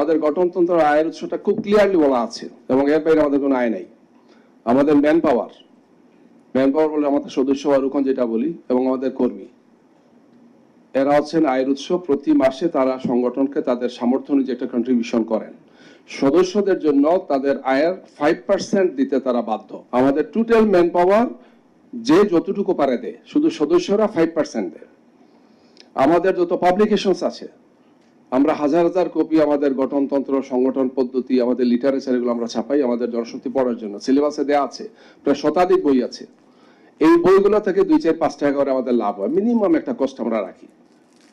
আমাদের গঠনতন্ত্র আয়ের উৎসটা খুব ক্লিয়ারলি বলা আছে এবং এর বাইরে আমাদের কোনো আয় নাই। আমাদের ম্যান পাওয়ার বলে আমাদের সদস্য বা রুকন যেটা বলি এবং আমাদের কর্মী, এরা হচ্ছেন আয়ের উৎস। প্রতি মাসে তারা সংগঠনকে তাদের সামর্থ্য অনুযায়ী একটা কন্ট্রিবিউশন করেন। সদস্যদের জন্য তাদের আয়ের 5% দিতে তারা বাধ্য। আমাদের টোটাল ম্যান পাওয়ার যে যতটুকু পারে দেয়, শুধু সদস্যরা 5% দেয়। আমাদের যত পাবলিকেশনস আছে, আমরা হাজার হাজার কপি আমাদের গঠনতন্ত্র, সংগঠন পদ্ধতি, আমাদের লিটারেচার এগুলো আমরা ছাপাই আমাদের জনশক্তি পড়ার জন্য। সিলেবাসে দেওয়া আছে, প্রায় শতাধিক বই আছে। এই বইগুলো থেকে 2-4-5 টাকা করে আমাদের লাভ হয়। মিনিমাম একটা কষ্ট আমরা রাখি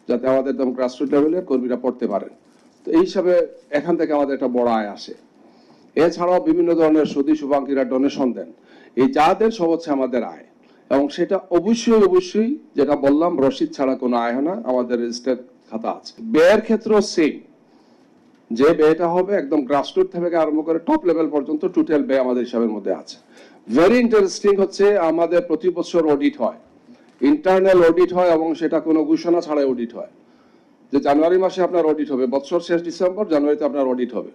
যাতে আমাদের একদম গ্রাসরুট লেভেলের কর্মীরা পড়তে পারেন। তো এই হিসাবে এখান থেকে আমাদের একটা বড় আয় আসে। এছাড়াও বিভিন্ন ধরনের সুদী শুভাঙ্গীরা ডোনেশন দেন। এই যাদের সব হচ্ছে আমাদের আয়, এবং সেটা অবশ্যই যেটা বললাম, রসিদ ছাড়া কোনো আয় হয় না। আমাদের রেজিস্টার খাতা আছে। ব্যয়ের ক্ষেত্রেও সেম, যে ব্যয়টা হবে একদম গ্রাসরুট থেকে আরম্ভ করে টপ লেভেল পর্যন্ত টোটাল ব্যয় আমাদের হিসাবের মধ্যে আছে। ভেরি ইন্টারেস্টিং হচ্ছে আমাদের প্রতি বছর অডিট হয়, ইন্টারনাল অডিট হয়, এবং সেটা কোনো ঘোষণা ছাড়াই অডিট হয়। যে জানুয়ারি মাসে আপনার অডিট হবে, বছর শেষ ডিসেম্বর, জানুয়ারিতে আপনার অডিট হবে।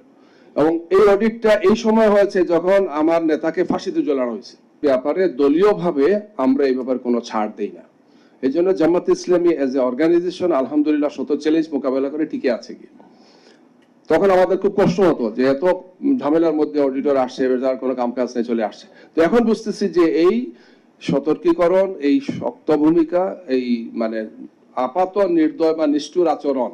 এবং এই অডিটটা এই সময় হয়েছে যখন আমার নেতাকে ফাঁসিতে ঝোলানো হয়েছে। ব্যাপারে দলীয়ভাবে আমরা এই ব্যাপারে কোনো ছাড় দেই না। এই জন্য Jamaat Islami as a organisation আলহামদুলিল্লাহ শত চ্যালেঞ্জ মোকাবেলা করে টিকে আছে কি। তখন আমাদের খুব কষ্ট হতো যে এত ঝামেলার মধ্যে অডিটর আসছে, যার কোনো কাম কাজ নেই, চলে আসছে। তো এখন বুঝতেছি যে এই সতর্কীকরণ, এই শক্ত ভূমিকা, এই মানে আপাত নির্দয় বা নিষ্ঠুর আচরণ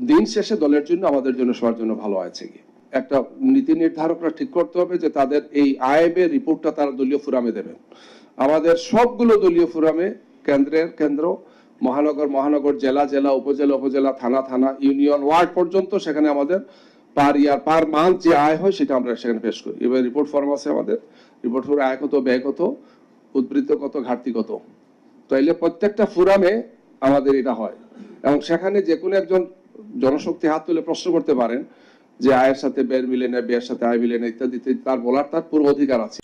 দিন শেষে দলের জন্য, আমাদের জন্য, সবার জন্য ভালো আছে কি। একটা নীতি নির্ধারকরা ঠিক করতে হবে যে তাদের এই আয় ব্যয় রিপোর্টটা তারা দলীয় ফোরামে দেবেন। আমাদের সবগুলো দলীয় ফোরামে, কেন্দ্র, মহানগর, জেলা, উপজেলা, থানা, ইউনিয়ন, ওয়ার্ড পর্যন্ত, সেখানে আমাদের পার মান্থ যে আয় হয় সেটা আমরা সেখানে পেশ করি। এবার রিপোর্ট ফর্ম আছে আমাদের, রিপোর্ট ফর্মে আয় কত, ব্যয় কত, উদ্বৃত্ত কত, ঘাটতি কত। তাইলে প্রত্যেকটা ফোরামে আমাদের এটা হয়, এবং সেখানে যে কোনো একজন জনশক্তি হাত তুলে প্রশ্ন করতে পারেন যে আয়ের সাথে ব্যয়ের মিলে না, ব্যয়ের সাথে আয় মিলে না, ইত্যাদি, তার বলার তার পুরো অধিকার আছে।